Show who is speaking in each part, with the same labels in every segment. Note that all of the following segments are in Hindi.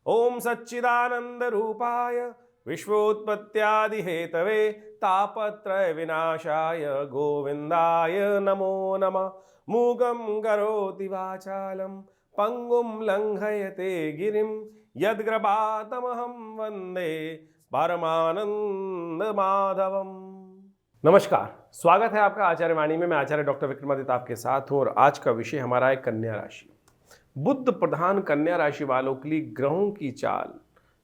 Speaker 1: ओम सच्चिदानंद रूपाय विश्वोत्पत्त्यादि हेतवे तापत्रय विनाशाय गोविंदाय नमो नमः। मूगं करोति वाचालं पंगुं लंघयते गिरिं यद्ग्रपातमहं वंदे परमानंद माधवम। नमस्कार, स्वागत है आपका आचार्य वाणी में। मैं आचार्य डॉक्टर विक्रमादित्य आपके साथ हूँ और आज का विषय हमारा है कन्या राशि। बुध प्रधान कन्या राशि वालों के लिए ग्रहों की चाल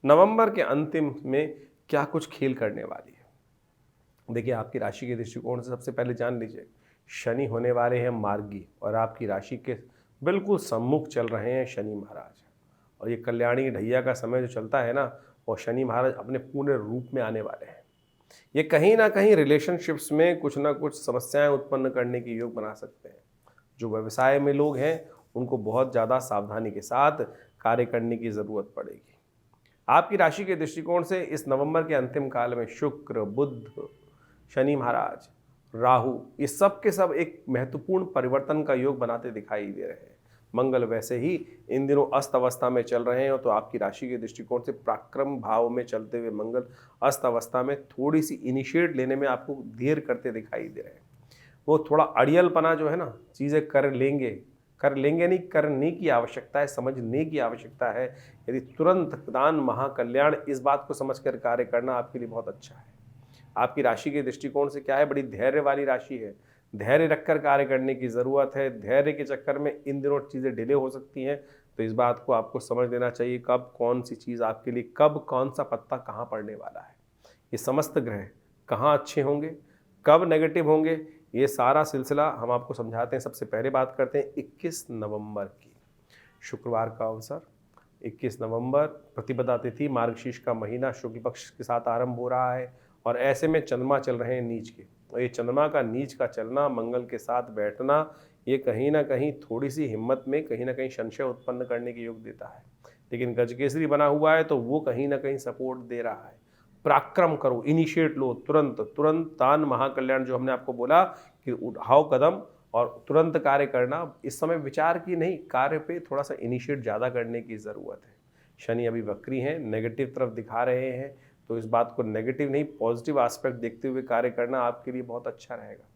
Speaker 1: नवंबर के अंतिम में क्या कुछ खेल करने वाली है। देखिए, आपकी राशि के दृष्टिकोण से सबसे पहले जान लीजिए, शनि होने वाले हैं मार्गी और आपकी राशि के बिल्कुल सम्मुख चल रहे हैं शनि महाराज। और ये कल्याणी ढैया का समय जो चलता है ना, वो शनि महाराज अपने पूर्ण रूप में आने वाले हैं। ये कहीं ना कहीं रिलेशनशिप्स में कुछ ना कुछ समस्याएं उत्पन्न करने के योग बना सकते हैं। जो व्यवसाय में लोग हैं उनको बहुत ज़्यादा सावधानी के साथ कार्य करने की ज़रूरत पड़ेगी। आपकी राशि के दृष्टिकोण से इस नवंबर के अंतिम काल में शुक्र, बुध, शनि महाराज, राहु, ये सब के सब एक महत्वपूर्ण परिवर्तन का योग बनाते दिखाई दे रहे हैं। मंगल वैसे ही इन दिनों अस्त अवस्था में चल रहे हैं, तो आपकी राशि के दृष्टिकोण से पराक्रम भाव में चलते हुए मंगल अस्त अवस्था में थोड़ी सी इनिशिएट लेने में आपको देर करते दिखाई दे रहे हैं। वो थोड़ा अड़ियलपना जो है ना, चीज़ें कर लेंगे नहीं, करने की आवश्यकता है, समझने की आवश्यकता है। यदि तुरंत दान महाकल्याण, इस बात को समझकर कार्य करना आपके लिए बहुत अच्छा है। आपकी राशि के दृष्टिकोण से क्या है, बड़ी धैर्य वाली राशि है। धैर्य रखकर कार्य करने की ज़रूरत है। धैर्य के चक्कर में इन दिनों चीज़ें डिले हो सकती हैं, तो इस बात को आपको समझ लेना चाहिए कब कौन सी चीज़ आपके लिए, कब कौन सा पत्ता कहाँ पड़ने वाला है। ये समस्त ग्रह कहाँ अच्छे होंगे, कब नेगेटिव होंगे, ये सारा सिलसिला हम आपको समझाते हैं। सबसे पहले बात करते हैं 21 नवंबर की, शुक्रवार का अवसर। 21 नवंबर प्रतिपदा तिथि, मार्गशीर्ष का महीना शुक्ल पक्ष के साथ आरंभ हो रहा है और ऐसे में चंद्रमा चल रहे हैं नीच के। और ये चंद्रमा का नीच का चलना, मंगल के साथ बैठना, ये कहीं ना कहीं थोड़ी सी हिम्मत में कहीं ना कहीं संशय उत्पन्न करने के योग देता है। लेकिन गजकेसरी बना हुआ है तो वो कहीं ना कहीं सपोर्ट दे रहा है। पराक्रम करो, इनिशिएट लो, तुरंत तान महाकल्याण जो हमने आपको बोला कि उठाओ कदम और तुरंत कार्य करना। इस समय विचार की नहीं, कार्य पे थोड़ा सा इनिशिएट ज़्यादा करने की ज़रूरत है। शनि अभी वक्री हैं, नेगेटिव तरफ दिखा रहे हैं, तो इस बात को नेगेटिव नहीं पॉजिटिव एस्पेक्ट देखते हुए कार्य करना आपके लिए बहुत अच्छा रहेगा।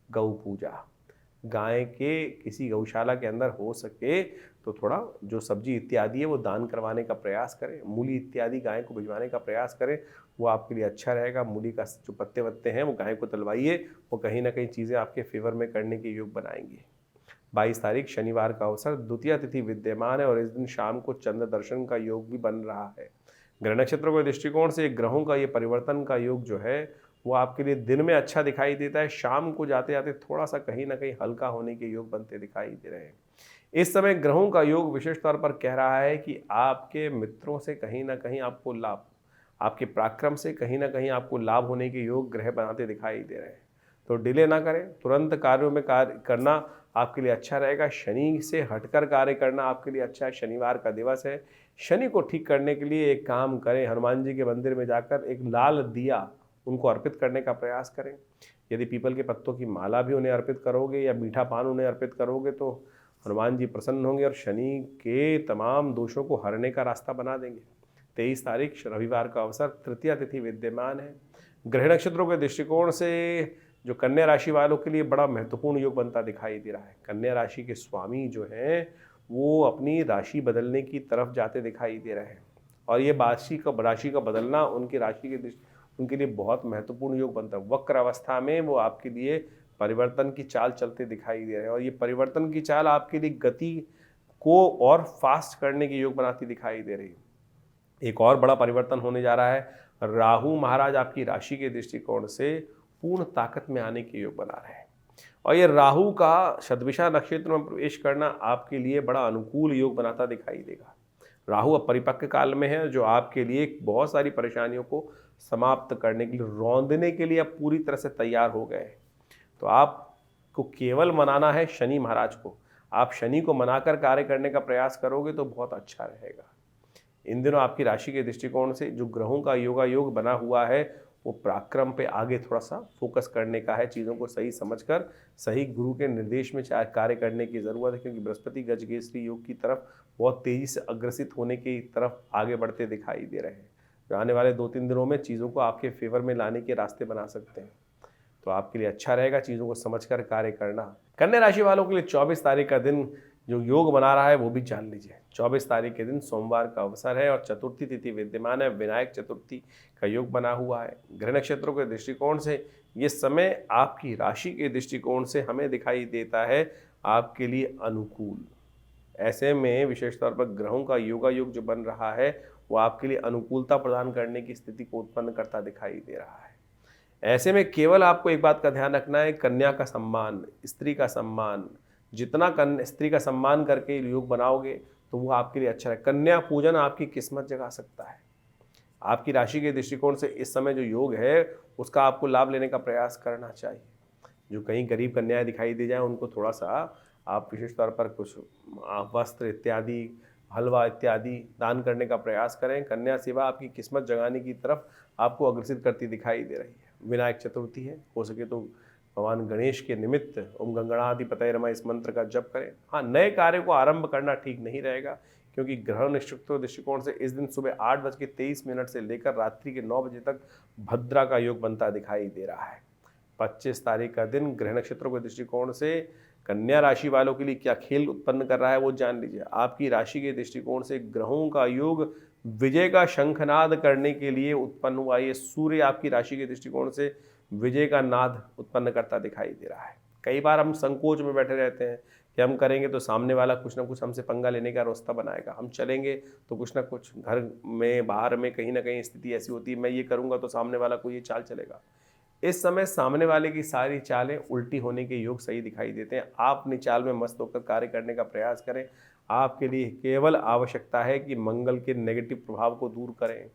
Speaker 1: गौ पूजा, गाय के किसी गौशाला के अंदर हो सके तो थोड़ा जो सब्जी इत्यादि है वो दान करवाने का प्रयास करें। मूली इत्यादि गाय को भिजवाने का प्रयास करें, वो आपके लिए अच्छा रहेगा। मूली का जो पत्ते वत्ते हैं वो गाय को तलवाइए, वो कहीं ना कहीं चीज़ें आपके फेवर में करने के योग बनाएंगी। 22 तारीख शनिवार का अवसर, द्वितीय तिथि विद्यमान है और इस दिन शाम को चंद्र दर्शन का योग भी बन रहा है। ग्रह नक्षत्रों के दृष्टिकोण से ग्रहों का ये परिवर्तन का योग जो है वो आपके लिए दिन में अच्छा दिखाई देता है, शाम को जाते जाते थोड़ा सा कहीं ना कहीं हल्का होने के योग बनते दिखाई दे रहे हैं। इस समय ग्रहों का योग विशेष तौर पर कह रहा है कि आपके मित्रों से कहीं ना कहीं आपको लाभ, आपके पराक्रम से कहीं ना कहीं आपको लाभ होने के योग ग्रह बनाते दिखाई दे रहे हैं। तो डिले ना करें, तुरंत कार्यों में कार्य करना आपके लिए अच्छा रहेगा। शनि से हटकर कार्य करना आपके लिए अच्छा है। शनिवार का दिवस है। शनि को ठीक करने के लिए एक काम करें, हनुमान जी के मंदिर में जाकर एक लाल दिया उनको अर्पित करने का प्रयास करें। यदि पीपल के पत्तों की माला भी उन्हें अर्पित करोगे या मीठा पान उन्हें अर्पित करोगे तो हनुमान जी प्रसन्न होंगे और शनि के तमाम दोषों को हरने का रास्ता बना देंगे। 23 तारीख रविवार का अवसर, तृतीया तिथि विद्यमान है। ग्रह नक्षत्रों के दृष्टिकोण से जो कन्या राशि वालों के लिए बड़ा महत्वपूर्ण योग बनता दिखाई दे रहा है। कन्या राशि के स्वामी जो हैं वो अपनी राशि बदलने की तरफ जाते दिखाई दे रहे हैं और ये राशि का बदलना उनकी राशि के उनके लिए बहुत महत्वपूर्ण योग बनता है। वक्र अवस्था में वो आपके लिए परिवर्तन की चाल चलते दिखाई दे रहे हैं और ये परिवर्तन की चाल आपके लिए गति को और फास्ट करने के योग बनाती दिखाई दे रही है। एक और बड़ा परिवर्तन होने जा रहा है। राहु महाराज आपकी राशि के दृष्टिकोण से पूर्ण ताकत में आने के योग बना रहे हैं और ये राहु का शतभिषा नक्षत्र में प्रवेश करना आपके लिए बड़ा अनुकूल योग बनाता दिखाई देगा। राहु अब परिपक्व काल में है, जो आपके लिए बहुत सारी परेशानियों को समाप्त करने के लिए, रौंदने के लिए अब पूरी तरह से तैयार हो गए हैं। तो आपको केवल मनाना है शनि महाराज को। आप शनि को मनाकर कार्य करने का प्रयास करोगे तो बहुत अच्छा रहेगा। इन दिनों आपकी राशि के दृष्टिकोण से जो ग्रहों का योग बना हुआ है वो पराक्रम पे आगे थोड़ा सा फोकस करने का है। चीज़ों को सही समझकर सही गुरु के निर्देश में कार्य करने की ज़रूरत है, क्योंकि बृहस्पति गजकेसरी योग की तरफ बहुत तेज़ी से अग्रसित होने की तरफ आगे बढ़ते दिखाई दे रहे हैं, जो आने वाले 2-3 दिनों में चीज़ों को आपके फेवर में लाने के रास्ते बना सकते हैं। तो आपके लिए अच्छा रहेगा चीज़ों को समझकर कार्य करना। कन्या राशि वालों के लिए 24 तारीख का दिन जो योग बना रहा है वो भी जान लीजिए। 24 तारीख के दिन सोमवार का अवसर है और चतुर्थी तिथि विद्यमान है। विनायक चतुर्थी का योग बना हुआ है। ग्रह नक्षत्रों के दृष्टिकोण से ये समय आपकी राशि के दृष्टिकोण से हमें दिखाई देता है आपके लिए अनुकूल। ऐसे में विशेष तौर पर ग्रहों का योगा योग जो बन रहा है वो आपके लिए अनुकूलता प्रदान करने की स्थिति को उत्पन्न करता दिखाई दे रहा है। ऐसे में केवल आपको एक बात का ध्यान रखना है, कन्या का सम्मान, स्त्री का सम्मान, जितना स्त्री का सम्मान करके योग बनाओगे तो वो आपके लिए अच्छा है। कन्या पूजन आपकी किस्मत जगा सकता है। आपकी राशि के दृष्टिकोण से इस समय जो योग है उसका आपको लाभ लेने का प्रयास करना चाहिए। जो कहीं गरीब कन्याएं दिखाई दे जाएं उनको थोड़ा सा आप विशेष तौर पर कुछ वस्त्र इत्यादि, हलवा इत्यादि दान करने का प्रयास करें। कन्या सेवा आपकी किस्मत जगाने की तरफ आपको अग्रसित करती दिखाई दे रही है। विनायक चतुर्थी है, हो सके तो भगवान गणेश के निमित्त ओम गंगणाधिपतये नमः इस मंत्र का जप करें। हाँ, नए कार्य को आरंभ करना ठीक नहीं रहेगा क्योंकि ग्रह नक्षत्र दृष्टिकोण से इस दिन सुबह 8:23 से लेकर रात्रि के 9 बजे तक भद्रा का योग बनता दिखाई दे रहा है। 25 तारीख का दिन ग्रह नक्षत्रों के दृष्टिकोण से कन्या राशि वालों के लिए क्या खेल उत्पन्न कर रहा है वो जान लीजिए। आपकी राशि के दृष्टिकोण से ग्रहों का योग विजय का शंखनाद करने के लिए उत्पन्न हुआ। ये सूर्य आपकी राशि के दृष्टिकोण से विजय का नाद उत्पन्न करता दिखाई दे रहा है। कई बार हम संकोच में बैठे रहते हैं कि हम करेंगे तो सामने वाला कुछ ना कुछ हमसे पंगा लेने का रास्ता बनाएगा, हम चलेंगे तो कुछ ना कुछ घर में बाहर में कहीं ना कहीं स्थिति ऐसी होती है, मैं ये करूँगा तो सामने वाला को ये चाल चलेगा। इस समय सामने वाले की सारी चालें उल्टी होने के योग सही दिखाई देते हैं। आप अपनी चाल में मस्त होकर कार्य करने का प्रयास करें। आपके लिए केवल आवश्यकता है कि मंगल के नेगेटिव प्रभाव को दूर करें।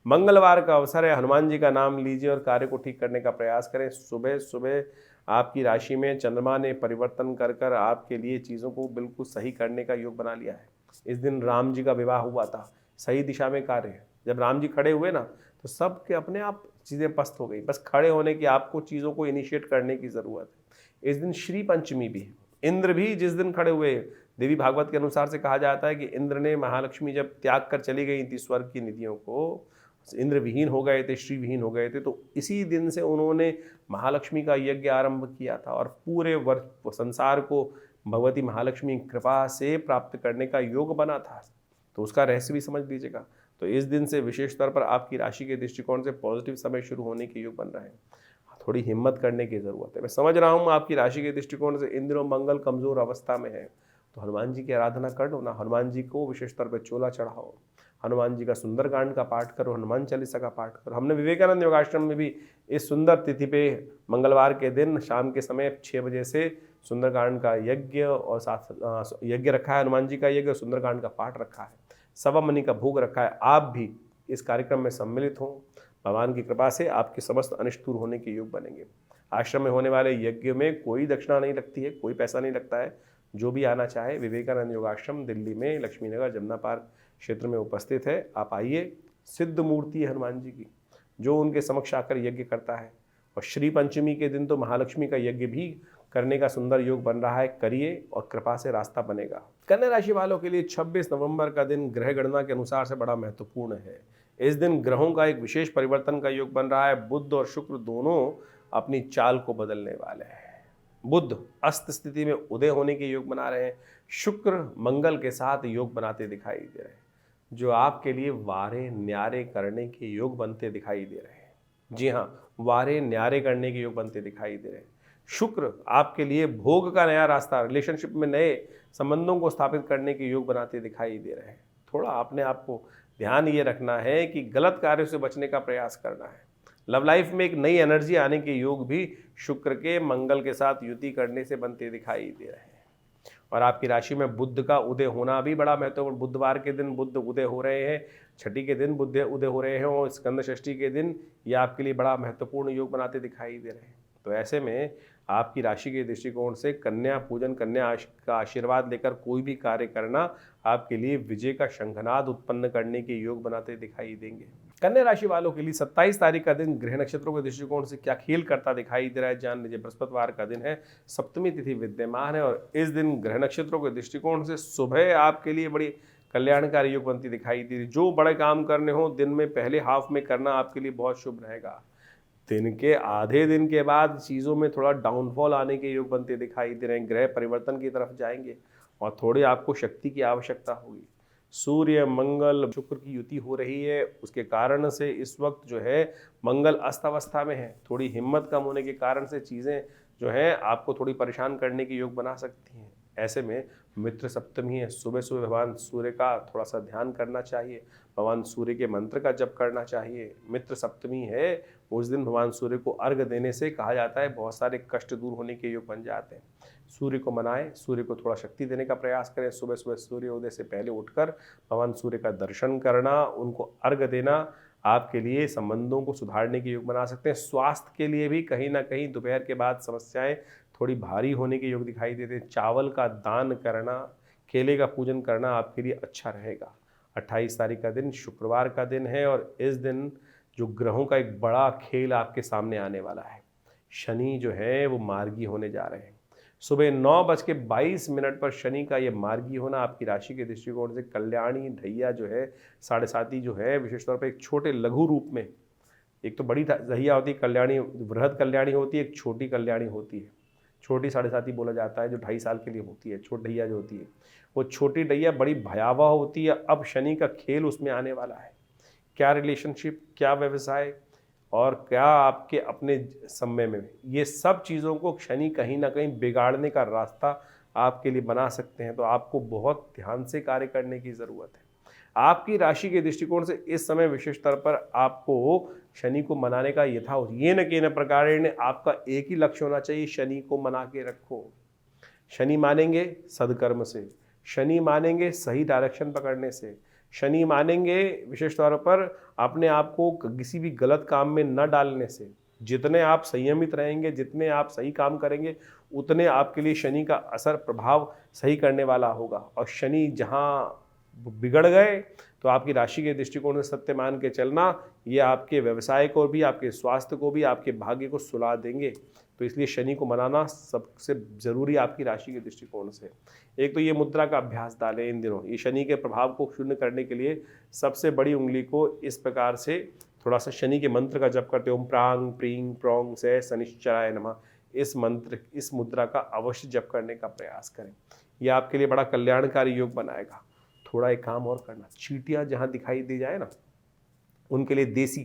Speaker 1: मंगलवार का अवसर है, हनुमान जी का नाम लीजिए और कार्य को ठीक करने का प्रयास करें। सुबह सुबह आपकी राशि में चंद्रमा ने परिवर्तन कर कर आपके लिए चीज़ों को बिल्कुल सही करने का योग बना लिया है। इस दिन राम जी का विवाह हुआ था, सही दिशा में कार्य है। जब राम जी खड़े हुए ना तो सब के अपने आप चीज़ें पस्त हो गई। बस खड़े होने की आपको चीज़ों को इनिशिएट करने की ज़रूरत है। इस दिन श्री पंचमी भी है। इंद्र भी जिस दिन खड़े हुए, देवी भागवत के अनुसार से कहा जाता है कि इंद्र ने महालक्ष्मी जब त्याग कर चली गई थी स्वर्ग की निधियों को, इंद्र विहीन हो गए थे, श्री विहीन हो गए थे, तो इसी दिन से उन्होंने महालक्ष्मी का यज्ञ आरंभ किया था और पूरे वर्ष संसार को भगवती महालक्ष्मी कृपा से प्राप्त करने का योग बना था। तो उसका रहस्य भी समझ लीजिएगा। तो इस दिन से विशेष तौर पर आपकी राशि के दृष्टिकोण से पॉजिटिव समय शुरू होने के योग बन रहे हैं। थोड़ी हिम्मत करने की ज़रूरत है। मैं समझ रहा हूँ आपकी राशि के दृष्टिकोण से इन दिनों मंगल कमज़ोर अवस्था में है, तो हनुमान जी की आराधना कर लो ना। हनुमान जी को विशेष तौर पर चोला चढ़ाओ, हनुमान जी का सुंदरकांड का पाठ करो, हनुमान चालीसा का पाठ करो। हमने विवेकानंद योगाश्रम में भी इस सुंदर तिथि पे मंगलवार के दिन शाम के समय 6 बजे से सुंदरकांड का यज्ञ और साथ यज्ञ रखा है, हनुमान जी का यज्ञ और सुंदरकांड का पाठ रखा है, सवा मनी का भोग रखा है। आप भी इस कार्यक्रम में सम्मिलित हों। भगवान की कृपा से आपके समस्त अनिष्ट दूर होने के योग बनेंगे। आश्रम में होने वाले यज्ञ में कोई दक्षिणा नहीं लगती है, कोई पैसा नहीं लगता है। जो भी आना चाहे विवेकानंद योगाश्रम दिल्ली में लक्ष्मी नगर जमुना पार्क क्षेत्र में उपस्थित है, आप आइए। सिद्ध मूर्ति है हनुमान जी की, जो उनके समक्ष आकर यज्ञ करता है। और श्री पंचमी के दिन तो महालक्ष्मी का यज्ञ भी करने का सुंदर योग बन रहा है, करिए और कृपा से रास्ता बनेगा। कन्या राशि वालों के लिए 26 नवंबर का दिन ग्रह गणना के अनुसार से बड़ा महत्वपूर्ण है। इस दिन ग्रहों का एक विशेष परिवर्तन का योग बन रहा है। बुध और शुक्र दोनों अपनी चाल को बदलने वाले हैं। बुध अस्त स्थिति में उदय होने के योग बना रहे हैं, शुक्र मंगल के साथ योग बनाते दिखाई दे रहे हैं, जो आपके लिए वारे न्यारे करने के योग बनते दिखाई दे रहे हैं। जी हाँ, वारे न्यारे करने के योग बनते दिखाई दे रहे हैं। शुक्र आपके लिए भोग का नया रास्ता, रिलेशनशिप में नए संबंधों को स्थापित करने के योग बनाते दिखाई दे रहे हैं। थोड़ा अपने आप को ध्यान ये रखना है कि गलत कार्यों से बचने का प्रयास करना है। लव लाइफ में एक नई एनर्जी आने के योग भी शुक्र के मंगल के साथ युति करने से बनते दिखाई दे रहे हैं। और आपकी राशि में बुध का उदय होना भी बड़ा महत्वपूर्ण। बुधवार के दिन बुध उदय हो रहे हैं, छठी के दिन बुध उदय हो रहे हैं और स्कंद षष्ठी के दिन ये आपके लिए बड़ा महत्वपूर्ण योग बनाते दिखाई दे रहे हैं। तो ऐसे में आपकी राशि के दृष्टिकोण से कन्या पूजन, कन्या का आशीर्वाद लेकर कोई भी कार्य करना आपके लिए विजय का शंखनाद उत्पन्न करने के योग बनाते दिखाई देंगे। कन्या राशि वालों के लिए 27 तारीख का दिन ग्रह नक्षत्रों के दृष्टिकोण से क्या खेल करता दिखाई दे रहा है जान लीजिए। बृहस्पतिवार का दिन है, सप्तमी तिथि विद्यमान है और इस दिन ग्रह नक्षत्रों के दृष्टिकोण से सुबह आपके लिए बड़ी कल्याणकारी योग बनती दिखाई दे रही। जो बड़े काम करने हो दिन में पहले हाफ में करना आपके लिए बहुत शुभ रहेगा। दिन के आधे दिन के बाद चीज़ों में थोड़ा डाउनफॉल आने के योग बनते दिखाई दे रहे हैं। ग्रह परिवर्तन की तरफ जाएंगे और थोड़ी आपको शक्ति की आवश्यकता होगी। सूर्य मंगल शुक्र की युति हो रही है, उसके कारण से इस वक्त जो है मंगल अस्तवस्था में है। थोड़ी हिम्मत कम होने के कारण से चीज़ें जो हैं आपको थोड़ी परेशान करने के योग बना सकती हैं। ऐसे में मित्र सप्तमी है, सुबह सुबह भगवान सूर्य का थोड़ा सा ध्यान करना चाहिए, भगवान सूर्य के मंत्र का जप करना चाहिए। मित्र सप्तमी है, उस दिन भगवान सूर्य को अर्घ देने से कहा जाता है बहुत सारे कष्ट दूर होने के योग बन जाते हैं। सूर्य को मनाएं, सूर्य को थोड़ा शक्ति देने का प्रयास करें। सुबह सुबह सूर्योदय से पहले उठकर भगवान सूर्य का दर्शन करना, उनको अर्घ देना आपके लिए संबंधों को सुधारने के योग बना सकते हैं। स्वास्थ्य के लिए भी कहीं ना कहीं दोपहर के बाद समस्याएं थोड़ी भारी होने के योग दिखाई देते हैं। चावल का दान करना, केले का पूजन करना आपके लिए अच्छा रहेगा। 28 तारीख का दिन शुक्रवार का दिन है और इस दिन जो ग्रहों का एक बड़ा खेल आपके सामने आने वाला है। शनि जो है वो मार्गी होने जा रहे हैं। सुबह 9:22 पर शनि का ये मार्गी होना आपकी राशि के दृष्टिकोण से कल्याणी ढैया जो है, साढ़े साती जो है, विशेष तौर पर एक छोटे लघु रूप में, एक तो बड़ी ढैया होती है कल्याणी, वृहद कल्याणी होती है, एक छोटी कल्याणी होती है। छोटी साढ़े साती बोला जाता है जो 2.5 साल के लिए होती है। छोटी ढैया जो होती है वो छोटी ढैया बड़ी भयावह होती है। अब शनि का खेल उसमें आने वाला है। क्या रिलेशनशिप, क्या व्यवसाय और क्या आपके अपने समय में, ये सब चीज़ों को शनि कहीं ना कहीं बिगाड़ने का रास्ता आपके लिए बना सकते हैं। तो आपको बहुत ध्यान से कार्य करने की ज़रूरत है। आपकी राशि के दृष्टिकोण से इस समय विशेष तौर पर आपको शनि को मनाने का यथावत ये न कि न प्रकार आपका एक ही लक्ष्य होना चाहिए, शनि को मना के रखो। शनि मानेंगे सदकर्म से, शनि मानेंगे सही डायरेक्शन पकड़ने से, शनि मानेंगे विशेष तौर पर अपने आप को किसी भी गलत काम में न डालने से। जितने आप संयमित रहेंगे, जितने आप सही काम करेंगे, उतने आपके लिए शनि का असर प्रभाव सही करने वाला होगा। और शनि जहाँ बिगड़ गए तो आपकी राशि के दृष्टिकोण से सत्य मान के चलना, ये आपके व्यवसाय को भी, आपके स्वास्थ्य को भी, आपके भाग्य को सुला देंगे। तो इसलिए शनि को मनाना सबसे ज़रूरी आपकी राशि के दृष्टिकोण से। एक तो ये मुद्रा का अभ्यास डालें इन दिनों। ये शनि के प्रभाव को शून्य करने के लिए सबसे बड़ी उंगली को इस प्रकार से थोड़ा सा शनि के मंत्र का जप करते हो, ओम प्रांग प्रींग प्रोंग से शनिश्चराय नमः, इस मंत्र, इस मुद्रा का अवश्य जप करने का प्रयास करें। यह आपके लिए बड़ा कल्याणकारी योग बनाएगा। थोड़ा एक काम और करना, चींटियाँ जहाँ दिखाई दे जाए ना, उनके लिए देसी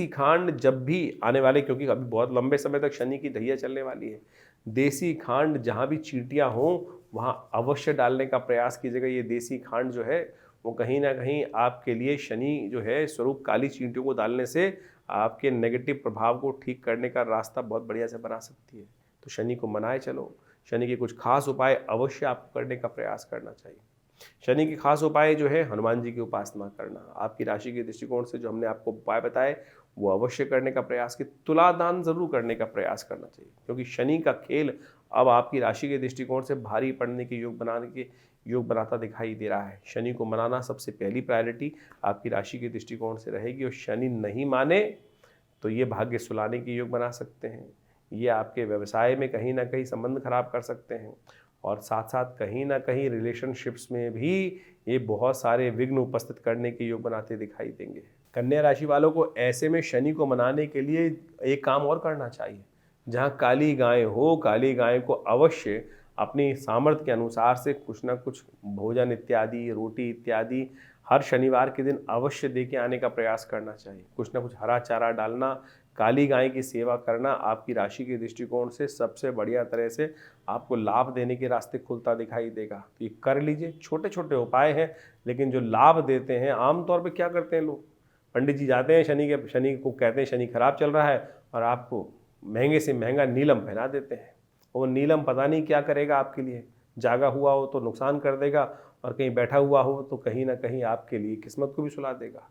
Speaker 1: खांड जब भी आने वाले, क्योंकि अभी बहुत लंबे समय तक शनि की ढैया चलने वाली है, देसी खांड जहाँ भी चींटियाँ हों वहाँ अवश्य डालने का प्रयास कीजिएगा। ये देसी खांड जो है वो कहीं ना कहीं आपके लिए शनि जो है स्वरूप काली चींटियों को डालने से आपके नेगेटिव प्रभाव को ठीक करने का रास्ता बहुत बढ़िया से बना सकती है। तो शनि को मनाए चलो। शनि के कुछ खास उपाय अवश्य आपको करने का प्रयास करना चाहिए। शनि के खास उपाय जो है हनुमान जी की उपासना करना। आपकी राशि के दृष्टिकोण से जो हमने आपको उपाय बताए वो अवश्य करने का प्रयास की। तुला दान जरूर करने का प्रयास करना चाहिए, क्योंकि शनि का खेल अब आपकी राशि के दृष्टिकोण से भारी पड़ने के योग बनाता दिखाई दे रहा है। शनि को मनाना सबसे पहली प्रायोरिटी आपकी राशि के दृष्टिकोण से रहेगी। और शनि नहीं माने तो ये भाग्य सुलाने के योग बना सकते हैं। ये आपके व्यवसाय में कहीं ना कहीं संबंध खराब कर सकते हैं और साथ साथ कहीं ना कहीं रिलेशनशिप्स में भी ये बहुत सारे विघ्न उपस्थित करने के योग बनाते दिखाई देंगे। कन्या राशि वालों को ऐसे में शनि को मनाने के लिए एक काम और करना चाहिए। जहाँ काली गाय हो, काली गाय को अवश्य अपनी सामर्थ्य के अनुसार से कुछ ना कुछ भोजन इत्यादि, रोटी इत्यादि हर शनिवार के दिन अवश्य दे के आने का प्रयास करना चाहिए। कुछ ना कुछ हरा चारा डालना, काली गाय की सेवा करना आपकी राशि के दृष्टिकोण से सबसे बढ़िया तरह से आपको लाभ देने के रास्ते खुलता दिखाई देगा। तो ये कर लीजिए। छोटे छोटे उपाय हैं लेकिन जो लाभ देते हैं। आमतौर पे क्या करते हैं लोग, पंडित जी जाते हैं, शनि को कहते हैं शनि खराब चल रहा है और आपको महंगे से महंगा नीलम पहना देते हैं। वो नीलम पता नहीं क्या करेगा आपके लिए, जागा हुआ हो तो नुकसान कर देगा और कहीं बैठा हुआ हो तो कहीं ना कहीं आपके लिए किस्मत को भी सुला देगा।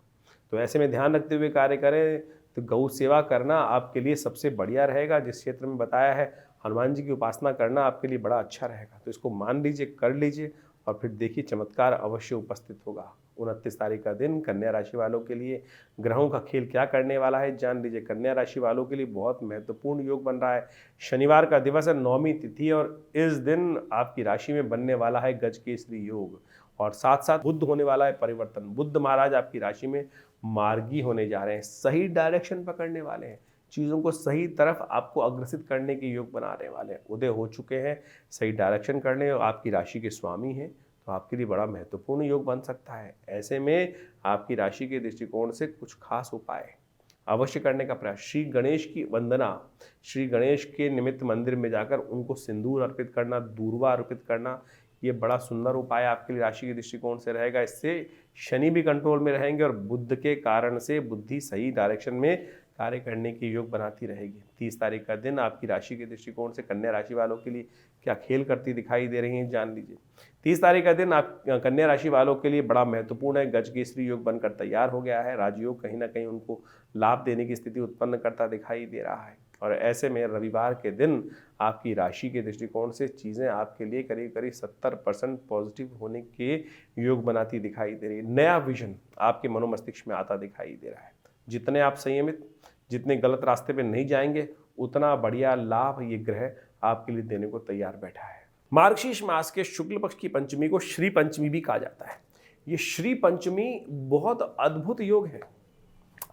Speaker 1: तो ऐसे में ध्यान रखते हुए कार्य करें। तो गौ सेवा करना आपके लिए सबसे बढ़िया रहेगा। जिस क्षेत्र में बताया है हनुमान जी की उपासना करना आपके लिए बड़ा अच्छा रहेगा। तो इसको मान लीजिए, कर लीजिए और फिर देखिए चमत्कार अवश्य उपस्थित होगा। 29 तारीख का दिन कन्या राशि वालों के लिए ग्रहों का खेल क्या करने वाला है जान लीजिए। कन्या राशि वालों के लिए बहुत महत्वपूर्ण योग बन रहा है। शनिवार का दिवस है, 9वीं तिथि, और इस दिन आपकी राशि में बनने वाला है गजकेसरी योग, और साथ साथ बुध होने वाला है परिवर्तन। बुध महाराज आपकी राशि में मार्गी होने जा रहे हैं, सही डायरेक्शन पकड़ने वाले हैं, चीज़ों को सही तरफ आपको अग्रसित करने के योग बनाने वाले हैं। उदय हो चुके हैं, सही डायरेक्शन करने, और आपकी राशि के स्वामी हैं, तो आपके लिए बड़ा महत्वपूर्ण योग बन सकता है। ऐसे में आपकी राशि के दृष्टिकोण से कुछ खास उपाय अवश्य करने का प्रयास। श्री गणेश की वंदना, श्री गणेश के निमित्त मंदिर में जाकर उनको सिंदूर अर्पित करना, दूर्वा अर्पित करना, ये बड़ा सुंदर उपाय आपके लिए राशि के दृष्टिकोण से रहेगा। इससे शनि भी कंट्रोल में रहेंगे और बुध के कारण से बुद्धि सही डायरेक्शन में कार्य करने के योग बनाती रहेगी। 30 तारीख का दिन आपकी राशि के दृष्टिकोण से कन्या राशि वालों के लिए क्या खेल करती दिखाई दे रही हैं जान लीजिए। 30 तारीख का दिन आप कन्या राशि वालों के लिए बड़ा महत्वपूर्ण है। गजकेसरी योग बनकर तैयार हो गया है। राजयोग कहीं ना कहीं उनको लाभ देने की स्थिति उत्पन्न करता दिखाई दे रहा है, और ऐसे में रविवार के दिन आपकी राशि के दृष्टिकोण से चीज़ें आपके लिए करीब करीब 70% पॉजिटिव होने के योग बनाती दिखाई दे रही है। नया विजन आपके मनोमस्तिष्क में आता दिखाई दे रहा है। जितने आप संयमित, जितने गलत रास्ते पे नहीं जाएंगे, उतना बढ़िया लाभ ये ग्रह आपके लिए देने को तैयार बैठा है। मार्गशीर्ष मास के शुक्ल पक्ष की पंचमी को श्री पंचमी भी कहा जाता है। ये श्री पंचमी बहुत अद्भुत योग है।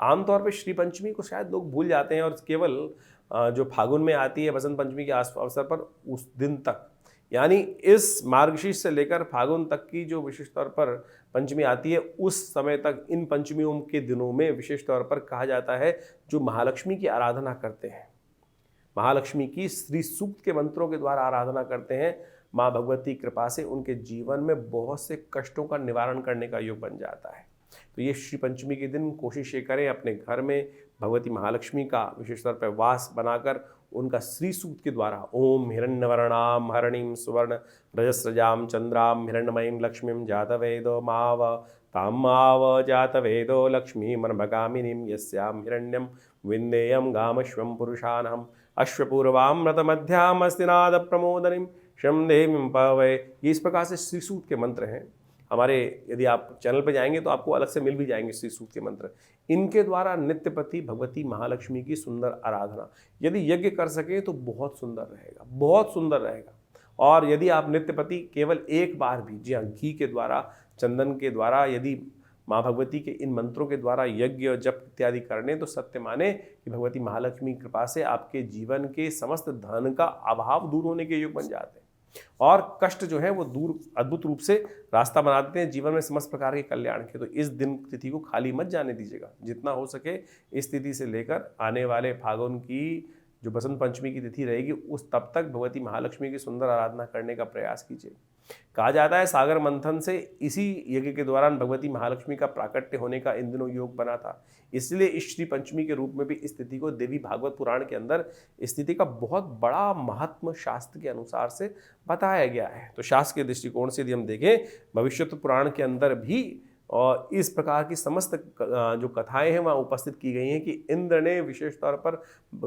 Speaker 1: आमतौर पे श्री पंचमी को शायद लोग भूल जाते हैं, और केवल जो फागुन में आती है बसंत पंचमी के अवसर पर उस दिन तक, यानी इस मार्गशीर्ष से लेकर फागुन तक की जो विशेष तौर पर पंचमी आती है, उस समय तक इन पंचमियों के दिनों में विशेष तौर पर कहा जाता है जो महालक्ष्मी की आराधना करते हैं, महालक्ष्मी की श्री सूक्त के मंत्रों के द्वारा आराधना करते हैं, माँ भगवती कृपा से उनके जीवन में बहुत से कष्टों का निवारण करने का योग बन जाता है। तो ये श्री पंचमी के दिन कोशिश ये करें अपने घर में भगवती महालक्ष्मी का विशेष तौर पर वास बनाकर उनका श्री सूक्त के द्वारा ओम हिरण्यवर्णाम हरणीम सुवर्ण रजस्रजाम चंद्राम हिरण्यमयीं लक्ष्मीं जातवेदो माव तामाव जातवेदो लक्ष्मी मनभगामिनीं यस्याम हिरण्यम विन्देयम गामश्वं पुरुषानहम अश्वपूर्वामृतमध्याम अस्तिनाद प्रमोदनीं शम देवीं पवै। ये इस प्रकार से श्री सूक्त के मंत्र हैं हमारे। यदि आप चैनल पर जाएंगे तो आपको अलग से मिल भी जाएंगे श्री सूक्त के मंत्र। इनके द्वारा नित्यपति भगवती महालक्ष्मी की सुंदर आराधना यदि यज्ञ कर सकें तो बहुत सुंदर रहेगा, बहुत सुंदर रहेगा। और यदि आप नित्यपति केवल एक बार भी, जी हाँ, घी के द्वारा, चंदन के द्वारा यदि माँ भगवती के इन मंत्रों के द्वारा यज्ञ और जप इत्यादि करने, तो सत्य माने कि भगवती महालक्ष्मी कृपा से आपके जीवन के समस्त धन का अभाव दूर होने के योग बन जाते हैं, और कष्ट जो है वो दूर अद्भुत रूप से रास्ता बना देते हैं जीवन में समस्त प्रकार के कल्याण के। तो इस दिन तिथि को खाली मत जाने दीजिएगा, जितना हो सके इस तिथि से लेकर आने वाले फागुन की जो बसंत पंचमी की तिथि रहेगी उस तब तक भगवती महालक्ष्मी की सुंदर आराधना करने का प्रयास कीजिए। कहा जाता है सागर मंथन से इसी यज्ञ के दौरान भगवती महालक्ष्मी का प्राकट्य होने का इन दिनों योग बना था, इसलिए इस श्री पंचमी के रूप में भी इस तिथि को देवी भागवत पुराण के अंदर इस तिथि का बहुत बड़ा महत्व शास्त्र के अनुसार से बताया गया है। तो शास्त्र के दृष्टिकोण से यदि हम देखें, भविष्यत्व पुराण के अंदर भी और इस प्रकार की समस्त जो कथाएं हैं वहाँ उपस्थित की गई हैं कि इंद्र ने विशेष तौर पर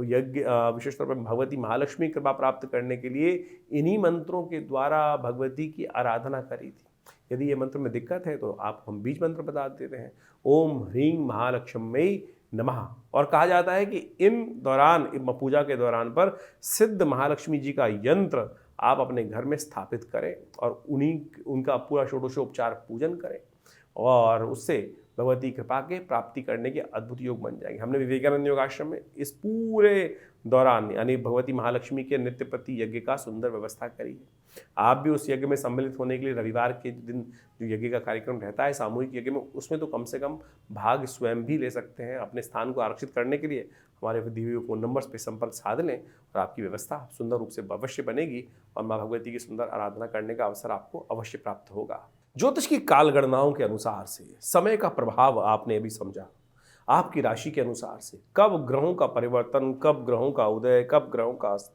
Speaker 1: यज्ञ, विशेष तौर पर भगवती महालक्ष्मी कृपा प्राप्त करने के लिए इन्हीं मंत्रों के द्वारा भगवती की आराधना करी थी। यदि ये मंत्र में दिक्कत है तो आप हम बीज मंत्र बता देते हैं, ओम ह्रीं महालक्ष्मी नमः। और कहा जाता है कि इन दौरान पूजा के दौरान पर सिद्ध महालक्ष्मी जी का यंत्र आप अपने घर में स्थापित करें और उनका पूरा षोडशोपचार पूजन करें, और उससे भगवती कृपा के प्राप्ति करने के अद्भुत योग बन जाएंगे। हमने विवेकानंद योगाश्रम में इस पूरे दौरान यानी भगवती महालक्ष्मी के नित्यपति यज्ञ का सुंदर व्यवस्था करी है। आप भी उस यज्ञ में सम्मिलित होने के लिए रविवार के दिन जो यज्ञ का कार्यक्रम रहता है सामूहिक यज्ञ में, उसमें तो कम से कम भाग स्वयं भी ले सकते हैं। अपने स्थान को आरक्षित करने के लिए हमारे दिए हुए फ़ोन नंबर्स पर संपर्क साध लें और आपकी व्यवस्था सुंदर रूप से अवश्य बनेगी और माँ भगवती की सुंदर आराधना करने का अवसर आपको अवश्य प्राप्त होगा। ज्योतिष की काल गणनाओं के अनुसार से समय का प्रभाव आपने भी समझा। आपकी राशि के अनुसार से कब ग्रहों का परिवर्तन, कब ग्रहों का उदय, कब ग्रहों का अस्त।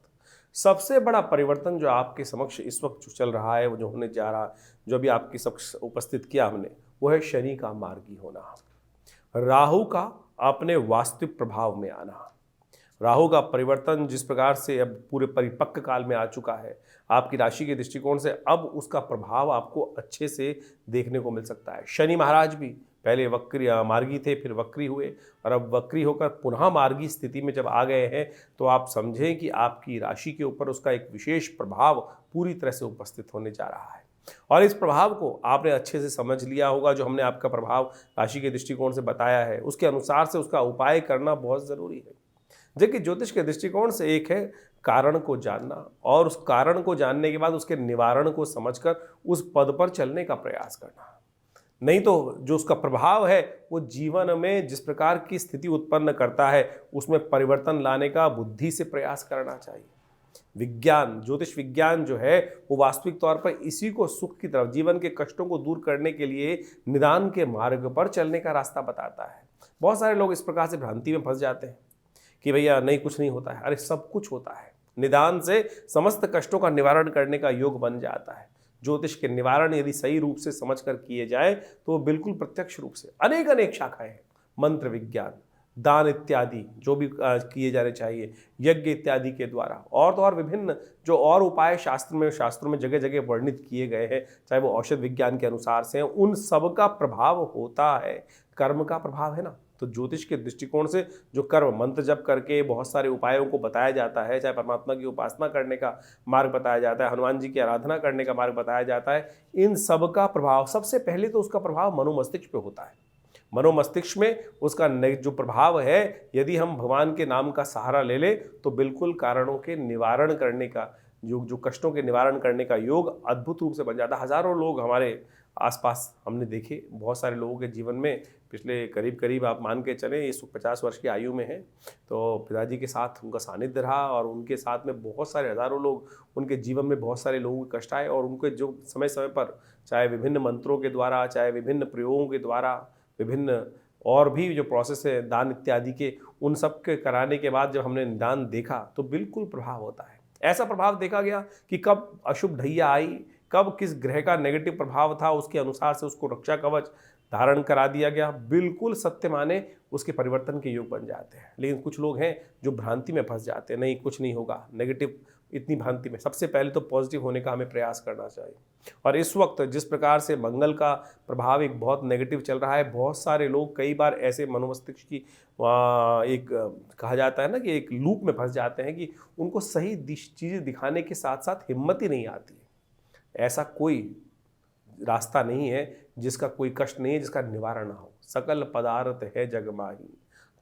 Speaker 1: सबसे बड़ा परिवर्तन जो आपके समक्ष इस वक्त जो चल रहा है, वो जो होने जा रहा, जो अभी आपके समक्ष उपस्थित किया हमने, वो है शनि का मार्गी होना, राहु का अपने वास्तविक प्रभाव में आना। राहु का परिवर्तन जिस प्रकार से अब पूरे परिपक्व काल में आ चुका है, आपकी राशि के दृष्टिकोण से अब उसका प्रभाव आपको अच्छे से देखने को मिल सकता है। शनि महाराज भी पहले वक्री मार्गी थे, फिर वक्री हुए और अब वक्री होकर पुनः मार्गी स्थिति में जब आ गए हैं, तो आप समझें कि आपकी राशि के ऊपर उसका एक विशेष प्रभाव पूरी तरह से उपस्थित होने जा रहा है। और इस प्रभाव को आपने अच्छे से समझ लिया होगा। जो हमने आपका प्रभाव राशि के दृष्टिकोण से बताया है, उसके अनुसार से उसका उपाय करना बहुत ज़रूरी है। जबकि ज्योतिष के दृष्टिकोण से एक है कारण को जानना, और उस कारण को जानने के बाद उसके निवारण को समझकर उस पद पर चलने का प्रयास करना। नहीं तो जो उसका प्रभाव है वो जीवन में जिस प्रकार की स्थिति उत्पन्न करता है, उसमें परिवर्तन लाने का बुद्धि से प्रयास करना चाहिए। विज्ञान, ज्योतिष विज्ञान जो है वो वास्तविक तौर पर इसी को सुख की तरफ, जीवन के कष्टों को दूर करने के लिए निदान के मार्ग पर चलने का रास्ता बताता है। बहुत सारे लोग इस प्रकार से भ्रांति में फंस जाते हैं कि भैया नहीं, कुछ नहीं होता है। अरे सब कुछ होता है। निदान से समस्त कष्टों का निवारण करने का योग बन जाता है। ज्योतिष के निवारण यदि सही रूप से समझकर किए जाए तो वो बिल्कुल प्रत्यक्ष रूप से अनेक अनेक शाखाएं हैं। मंत्र विज्ञान, दान इत्यादि जो भी किए जाने चाहिए, यज्ञ इत्यादि के द्वारा, और तो और विभिन्न जो और उपाय शास्त्रों में जगह जगह वर्णित किए गए हैं, चाहे वो औषध विज्ञान के अनुसार से हैं, उन सब का प्रभाव होता है। कर्म का प्रभाव है ना। तो ज्योतिष के दृष्टिकोण से जो कर्म, मंत्र जप करके बहुत सारे उपायों को बताया जाता है, चाहे परमात्मा की उपासना करने का मार्ग बताया जाता है, हनुमान जी की आराधना करने का मार्ग बताया जाता है, इन सब का प्रभाव सबसे पहले तो उसका प्रभाव मनोमस्तिष्क पे होता है। मनोमस्तिष्क में उसका जो प्रभाव है, यदि हम भगवान के नाम का सहारा ले ले तो बिल्कुल कारणों के निवारण करने का, जो कष्टों के निवारण करने का योग अद्भुत रूप से बन जाता है। हजारों लोग हमारे आसपास हमने देखे, बहुत सारे लोगों के जीवन में पिछले करीब आप मान के चलें, ये 50 वर्ष की आयु में है, तो पिताजी के साथ उनका सानिध्य रहा और उनके साथ में बहुत सारे हजारों लोग, उनके जीवन में बहुत सारे लोगों के कष्ट आए, और उनके जो समय समय पर चाहे विभिन्न मंत्रों के द्वारा, चाहे विभिन्न प्रयोगों के द्वारा, विभिन्न और भी जो प्रोसेस है दान इत्यादि के, उन सब के कराने के बाद जब हमने निदान देखा तो बिल्कुल प्रभाव होता है। ऐसा प्रभाव देखा गया कि कब अशुभ ढैया आई, कब किस ग्रह का नेगेटिव प्रभाव था, उसके अनुसार से उसको रक्षा कवच धारण करा दिया गया। बिल्कुल सत्य माने उसके परिवर्तन के योग बन जाते हैं। लेकिन कुछ लोग हैं जो भ्रांति में फंस जाते हैं, नहीं कुछ नहीं होगा, नेगेटिव, इतनी भ्रांति में। सबसे पहले तो पॉजिटिव होने का हमें प्रयास करना चाहिए। और इस वक्त जिस प्रकार से मंगल का प्रभाव एक बहुत नेगेटिव चल रहा है, बहुत सारे लोग कई बार ऐसे मनोमस्तिष्क की एक कहा जाता है ना कि एक लूप में फंस जाते हैं कि उनको सही चीज़ें दिखाने के साथ साथ हिम्मत ही नहीं आती। ऐसा कोई रास्ता नहीं है जिसका कोई कष्ट नहीं है जिसका निवारण ना हो। सकल पदार्थ है जग माही,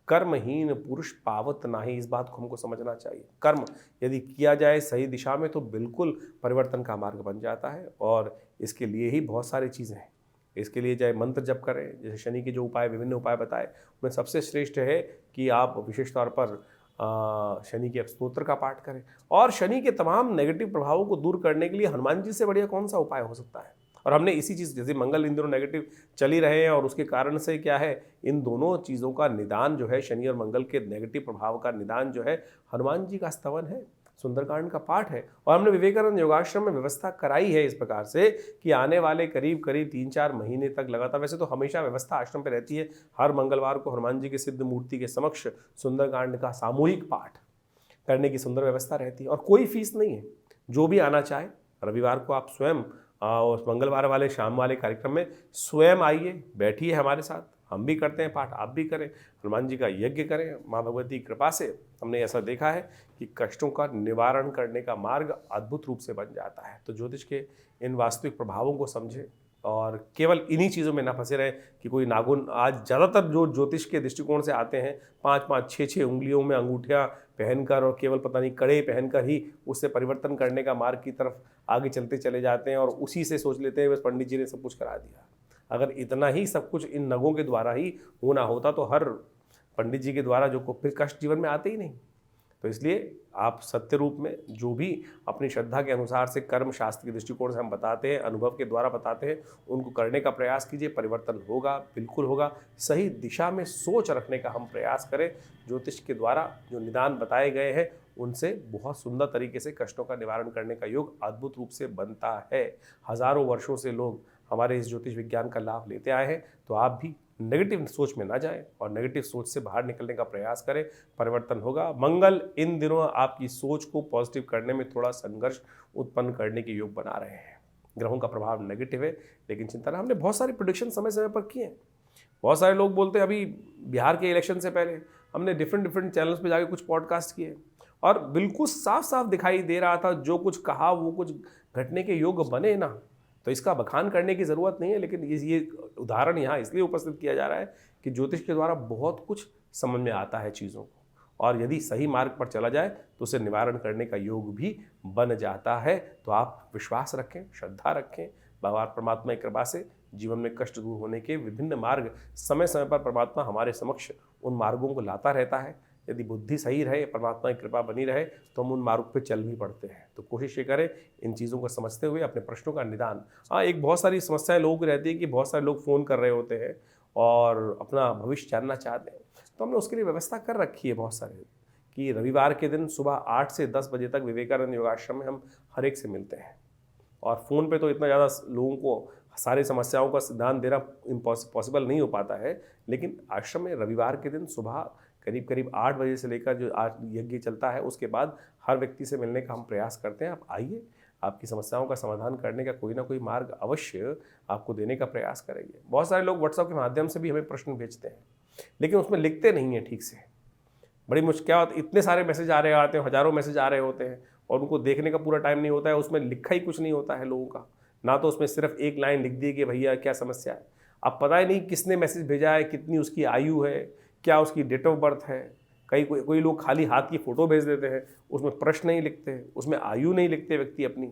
Speaker 1: कर्महीन पुरुष पावत नाही। इस बात को हमको समझना चाहिए। कर्म यदि किया जाए सही दिशा में तो बिल्कुल परिवर्तन का मार्ग बन जाता है, और इसके लिए ही बहुत सारी चीज़ें हैं। इसके लिए चाहे मंत्र जप करें, जैसे शनि के जो उपाय, विभिन्न उपाय बताए, उनमें सबसे श्रेष्ठ है कि आप विशेष तौर पर शनि के स्तोत्र का पाठ करें। और शनि के तमाम नेगेटिव प्रभावों को दूर करने के लिए हनुमान जी से बढ़िया कौन सा उपाय हो सकता है। और हमने इसी चीज़, जैसे मंगल इन दिनों नेगेटिव चल ही रहे हैं, और उसके कारण से क्या है, इन दोनों चीज़ों का निदान जो है, शनि और मंगल के नेगेटिव प्रभाव का निदान जो है, हनुमान जी का स्तवन है, सुंदरकांड का पाठ है। और हमने विवेकानंद योगाश्रम में व्यवस्था कराई है इस प्रकार से कि आने वाले करीब 3-4 महीने तक लगातार, वैसे तो हमेशा व्यवस्था आश्रम पे रहती है, हर मंगलवार को हनुमान जी के सिद्ध मूर्ति के समक्ष सुंदरकांड का सामूहिक पाठ करने की सुंदर व्यवस्था रहती है। और कोई फीस नहीं है, जो भी आना चाहे रविवार को आप स्वयं और मंगलवार वाले शाम वाले कार्यक्रम में स्वयं आइए, बैठिए हमारे साथ, हम भी करते हैं पाठ, आप भी करें, हनुमान जी का यज्ञ करें। माँ भगवती की कृपा से हमने ऐसा देखा है कि कष्टों का निवारण करने का मार्ग अद्भुत रूप से बन जाता है। तो ज्योतिष के इन वास्तविक प्रभावों को समझें और केवल इन्हीं चीज़ों में ना फंसे रहे कि कोई नाखून, आज ज़्यादातर जो ज्योतिष के दृष्टिकोण से आते हैं 5-5, 6-6 उंगलियों में अंगूठियाँ पहनकर और केवल पता नहीं कड़े पहनकर ही उससे परिवर्तन करने का मार्ग की तरफ आगे चलते चले जाते हैं, और उसी से सोच लेते हैं बस पंडित जी ने सब कुछ करा दिया। अगर इतना ही सब कुछ इन नगों के द्वारा ही होना होता तो हर पंडित जी के द्वारा जो फिर कष्ट जीवन में आते ही नहीं। तो इसलिए आप सत्य रूप में जो भी अपनी श्रद्धा के अनुसार से कर्म शास्त्र के दृष्टिकोण से हम बताते हैं, अनुभव के द्वारा बताते हैं, उनको करने का प्रयास कीजिए। परिवर्तन होगा, बिल्कुल होगा। सही दिशा में सोच रखने का हम प्रयास करें। ज्योतिष के द्वारा जो निदान बताए गए हैं उनसे बहुत सुंदर तरीके से कष्टों का निवारण करने का योग अद्भुत रूप से बनता है। हजारों वर्षों से लोग हमारे इस ज्योतिष विज्ञान का लाभ लेते आए हैं, तो आप भी नेगेटिव सोच में ना जाएं और नेगेटिव सोच से बाहर निकलने का प्रयास करें, परिवर्तन होगा। मंगल इन दिनों आपकी सोच को पॉजिटिव करने में थोड़ा संघर्ष उत्पन्न करने के योग बना रहे हैं। ग्रहों का प्रभाव नेगेटिव है, लेकिन चिंता ना, हमने बहुत सारी प्रेडिक्शन समय समय पर किए हैं। बहुत सारे लोग बोलते हैं, अभी बिहार के इलेक्शन से पहले हमने डिफरेंट चैनल्स पे जाके कुछ पॉडकास्ट किए और बिल्कुल साफ साफ दिखाई दे रहा था जो कुछ कहा वो कुछ घटने के योग बने ना। तो इसका बखान करने की ज़रूरत नहीं है, लेकिन ये उदाहरण यहाँ इसलिए उपस्थित किया जा रहा है कि ज्योतिष के द्वारा बहुत कुछ समझ में आता है चीज़ों को, और यदि सही मार्ग पर चला जाए तो उसे निवारण करने का योग भी बन जाता है। तो आप विश्वास रखें, श्रद्धा रखें, भगवान परमात्मा की कृपा से जीवन में कष्ट दूर होने के विभिन्न मार्ग समय समय पर परमात्मा हमारे समक्ष उन मार्गों को लाता रहता है। यदि बुद्धि सही रहे, परमात्मा की कृपा बनी रहे, तो हम उन मार्ग पे चल भी पड़ते हैं। तो कोशिश ये करें इन चीज़ों को समझते हुए अपने प्रश्नों का निदान। हाँ, एक बहुत सारी समस्याएं लोगों की रहती है कि बहुत सारे लोग फ़ोन कर रहे होते हैं और अपना भविष्य जानना चाहते हैं, तो हमने उसके लिए व्यवस्था कर रखी है बहुत सारे कि रविवार के दिन सुबह 8 से 10 बजे तक विवेकानंद योगाश्रम में हम हर एक से मिलते हैं। और फ़ोन पे तो इतना ज़्यादा लोगों को सारी समस्याओं का सिद्धांत देना पॉसिबल नहीं हो पाता है, लेकिन आश्रम में रविवार के दिन सुबह करीब 8 बजे से लेकर जो आज यज्ञ चलता है उसके बाद हर व्यक्ति से मिलने का हम प्रयास करते हैं। आप आइए, आपकी समस्याओं का समाधान करने का कोई ना कोई मार्ग अवश्य आपको देने का प्रयास करेंगे। बहुत सारे लोग व्हाट्सएप के माध्यम से भी हमें प्रश्न भेजते हैं, लेकिन उसमें लिखते नहीं हैं ठीक से। बड़ी मुश्किल, क्या होता है, इतने सारे मैसेज आ रहे आते हैं, हज़ारों मैसेज आ रहे होते हैं और उनको देखने का पूरा टाइम नहीं होता है। उसमें लिखा ही कुछ नहीं होता है लोगों का, ना तो उसमें सिर्फ एक लाइन लिख दी कि भैया क्या समस्या है। अब पता ही नहीं किसने मैसेज भेजा है, कितनी उसकी आयु है, क्या उसकी डेट ऑफ बर्थ है। कोई लोग खाली हाथ की फ़ोटो भेज देते हैं, उसमें प्रश्न नहीं लिखते, उसमें आयु नहीं लिखते व्यक्ति अपनी।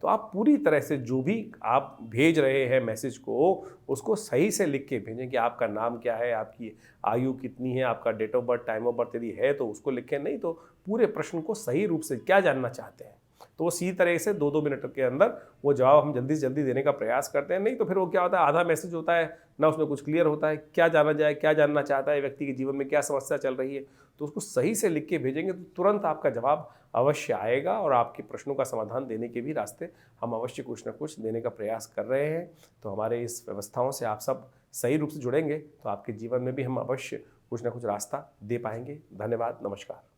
Speaker 1: तो आप पूरी तरह से जो भी आप भेज रहे हैं मैसेज को, उसको सही से लिख के भेजें कि आपका नाम क्या है, आपकी आयु कितनी है, आपका date of birth, time of birth यदि है तो उसको लिखें, नहीं तो पूरे प्रश्न को सही रूप से क्या जानना चाहते हैं तो वो सीधी तरह से 2-2 मिनट के अंदर वो जवाब हम जल्दी से जल्दी देने का प्रयास करते हैं। नहीं तो फिर वो क्या होता है, आधा मैसेज होता है ना, उसमें कुछ क्लियर होता है क्या जाना जाए, क्या जानना चाहता है व्यक्ति के जीवन में, क्या समस्या चल रही है। तो उसको सही से लिख के भेजेंगे तो तुरंत आपका जवाब अवश्य आएगा और आपके प्रश्नों का समाधान देने के भी रास्ते हम अवश्य कुछ ना कुछ देने का प्रयास कर रहे हैं। तो हमारे इस व्यवस्थाओं से आप सब सही रूप से जुड़ेंगे तो आपके जीवन में भी हम अवश्य कुछ ना कुछ रास्ता दे पाएंगे। धन्यवाद, नमस्कार।